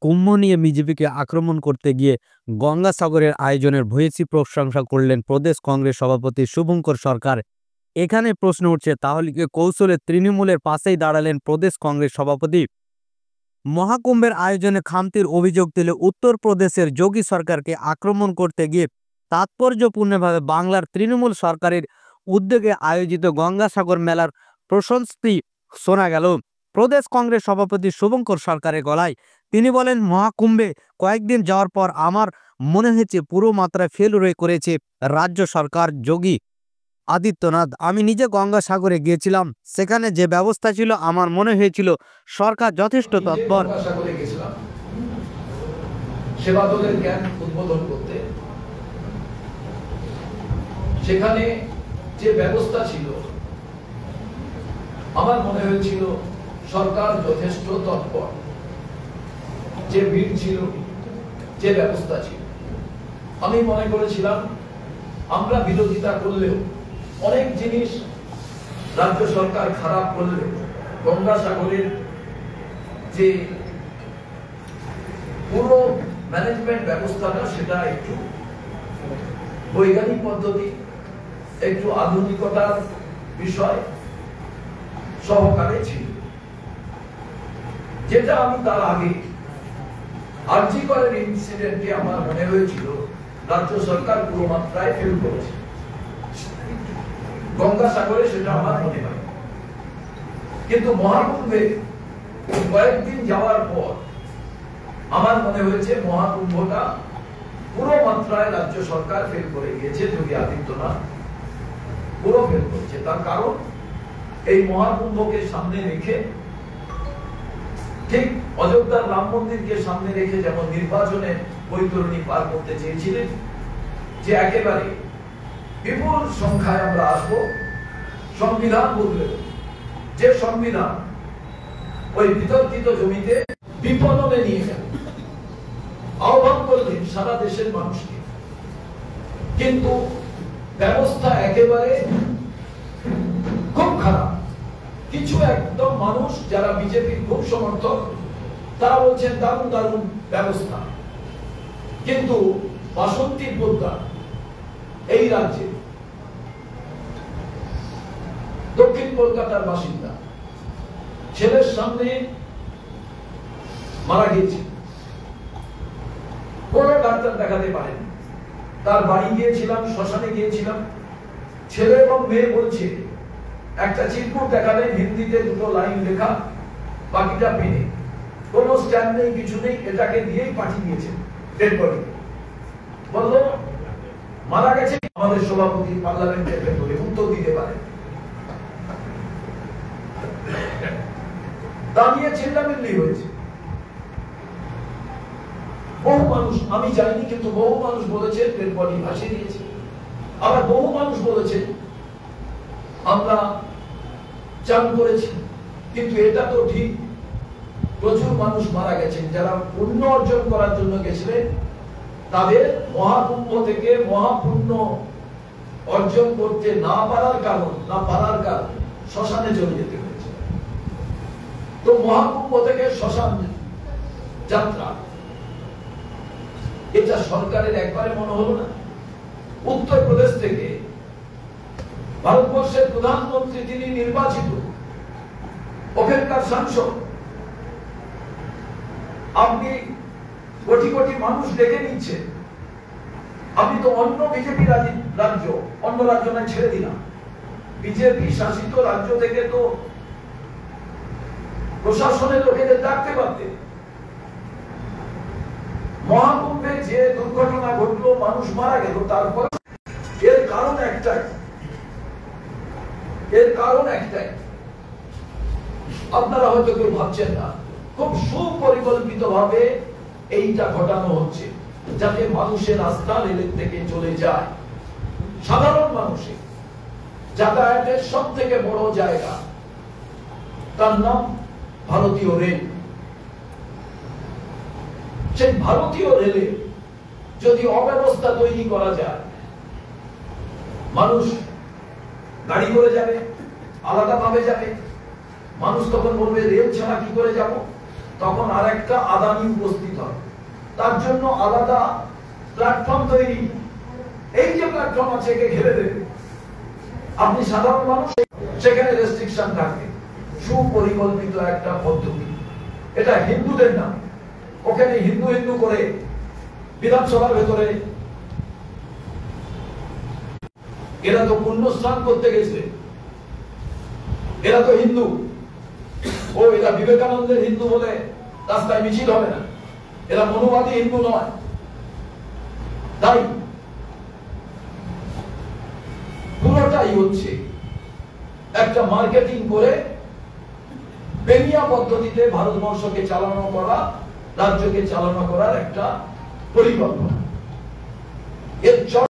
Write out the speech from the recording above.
কুম্ভ নিয়ে বিজেপিকে আক্রমণ করতে গিয়ে গঙ্গাসাগরের আয়োজনের ভূয়সী প্রশংসা করলেন প্রদেশ কংগ্রেস সভাপতি শুভঙ্কর সরকার। এখানে প্রশ্ন উঠছে, তাহলে কি কৌশলে তৃণমূলের পাশেই দাঁড়ালেন প্রদেশ কংগ্রেস সভাপতি? মহাকুম্ভের আয়োজনে খামতির অভিযোগ তুলে উত্তরপ্রদেশের যোগী সরকারকে আক্রমণ করতে গিয়ে তাৎপর্যপূর্ণভাবে বাংলার তৃণমূল সরকারের উদ্যোগে আয়োজিত গঙ্গাসাগর মেলার প্রশস্তি শোনা গেল প্রদেশ কংগ্রেস সভাপতি শুভঙ্কর সরকারের গলায়। তিনি বলেন, মহাকুম্ভে কয়েকদিন যাওয়ার পর আমার মনে হয়েছে পুরো মাত্রায় ফেলুরে করেছে রাজ্য সরকার যোগী আদিত্যনাথ। আমি নিজে গঙ্গাসাগরে গিয়েছিলাম, সেখানে যে ব্যবস্থা ছিল আমার মনে হয়েছিল সরকার যথেষ্ট তৎপর। সেবা দলের ক্যাম্প উদ্বোধন করতে সেখানে যে ব্যবস্থা ছিল আমার মনে হয়েছিল সরকার যথেষ্ট তৎপর। যে ভিড় ছিল, যে ব্যবস্থা ছিল, আমি মনে করেছিলাম আমরা বিরোধিতা করলেও অনেক জিনিস রাজ্য সরকার খারাপ করলেও গঙ্গাসাগরের যে পুরো ম্যানেজমেন্ট ব্যবস্থাটা সেটা একটু বৈজ্ঞানিক পদ্ধতি, একটু আধুনিকতার বিষয় সহকারে ছিল। যেটা আমি তার আগে আরজি করের ইনসিডেন্টে আমার মনে হয়েছিল রাজ্য সরকার পুরো মাত্রায় ফেল করেছে। গঙ্গাসাগরে সেটা আমার মনে হয়, কিন্তু মহাকুম্ভে কয়েকদিন যাওয়ার পর আমার মনে হয়েছে মহাকুম্ভটা পুরো মাত্রায় রাজ্য সরকার ফেল করে গিয়েছে। যোগী আদিত্যনাথ পুরো ফেল করেছে। তার কারণ এই মহাকুম্ভকে সামনে রেখে, ঠিক অযোধ্যার রাম মন্দিরকে সামনে রেখে যেমন নির্বাচনে বৈতরণী পার করতে চেয়েছিলেন, যে একেবারে বিপুল সংখ্যায় আমরা আসবো, সংবিধান বদলে যে সংবিধান ওই বিতর্কিত জমিতে বিপণনে নিয়ে গেল, আহ্বান করলেন সারা দেশের মানুষকে, কিন্তু ব্যবস্থা একেবারে খুব খারাপ। কিছু একদম মানুষ যারা বিজেপির খুব সমর্থক তারা বলছেন দারুণ দারুণ ব্যবস্থা, কিন্তু বাসন্তী পোদ্দার এই রাজ্যে দক্ষিণ কলকাতার বাসিন্দা, ছেলের সামনে মারা গিয়েছে, কোন ডাক্তার দেখাতে পারেন। তার বাড়ি গিয়েছিলাম, শ্মশানে গিয়েছিলাম, ছেলে এবং মেয়ে বলছে একটা চিরকুট দেখালেন, হিন্দিতে দুটো লাইন লেখা, বাকিটা পেনে, কোন স্ট্যাম্প নেই, কিছু নেই, এটাকে দিয়েই পাঠিয়ে দিয়েছেন ডেড বডি। বললো মারা গেছে। আমাদের সভাপতি পার্লামেন্টের ভেতরে উত্তর দিতে পারে, তা নিয়ে চিল্লামিল্লি হয়েছে। বহু মানুষ, আমি জানি কিন্তু বহু মানুষ বলেছে ডেড বডি ভাসিয়ে দিয়েছে। আবার বহু মানুষ বলেছে আমরা চান করেছি, কিন্তু এটা তো ঠিক, প্রচুর মানুষ মারা গেছেন যারা পুণ্য অর্জন করার জন্য গেছিলেন, তাদের মহাকুম্ভ থেকে মহাপুণ্য অর্জন করতে না পারার কারণ শ্মশানে চলে যেতে হয়েছে। তো মহাকুম্ভ থেকে শ্মশান যাত্রা, এটা সরকারের একবারে মনে হলো না? উত্তরপ্রদেশ থেকে ভারতবর্ষের প্রধানমন্ত্রী, তিনি নির্বাচিত, ওখানকার সাংসদ, আপনি কোটি কোটি মানুষ ডেকে নিচ্ছে, আপনি তো অন্য বিজেপি রাজ্য, অন্য রাজ্য না ছেড়ে দিলাম, বিজেপি শাসিত রাজ্য থেকে তো প্রশাসনের লোকেদের ডাকতে পারতেন। মহাকুম্ভে যে দুর্ঘটনা ঘটলো, মানুষ মারা গেল, তারপর এর কারণ একটাই, আপনারা হয়তো কেউ ভাবছেন না, খুব সুপরিকল্পিত ভাবে এইটা ঘটানো হচ্ছে যাতে মানুষের আস্থা রেলের থেকে চলে যায়। সাধারণ মানুষের যাতায়াতের সব থেকে বড় জায়গা, তার নাম ভারতীয় রেল। সেই ভারতীয় রেলে যদি অব্যবস্থা তৈরি করা যায়, মানুষ গাড়ি করে যাবে, আলাদা ভাবে যাবে, মানুষ তখন বলবে রেল ছাড়া কি করে যাব, তখন আরেকটা আদানি উপস্থিত হয়, তার জন্য আলাদা প্ল্যাটফর্ম তৈরি। এই যে প্ল্যাটফর্ম আছে একে ঘিরে দেবে, আপনি সাধারণ মানুষ, সেখানে রেস্ট্রিকশন থাকে। সুপরিকল্পিত একটা পদ্ধতি, এটা হিন্দুদের নাম। ওখানে হিন্দু হিন্দু করে বিধানসভার ভেতরে এরা তো পুণ্যস্নান করতে গেছে, এরা তো হিন্দু, ও এরা বিবেকানন্দের হিন্দু বলে রাস্তায় মিছিল হবে না, এরা মনোবাদী হিন্দু নয়। তাই পুরোটাই হচ্ছে একটা মার্কেটিং করে বেনিয়া পদ্ধতিতে ভারতবর্ষকে চালানো করা, রাজ্যকে চালনা করার একটা পরিকল্পনা। এর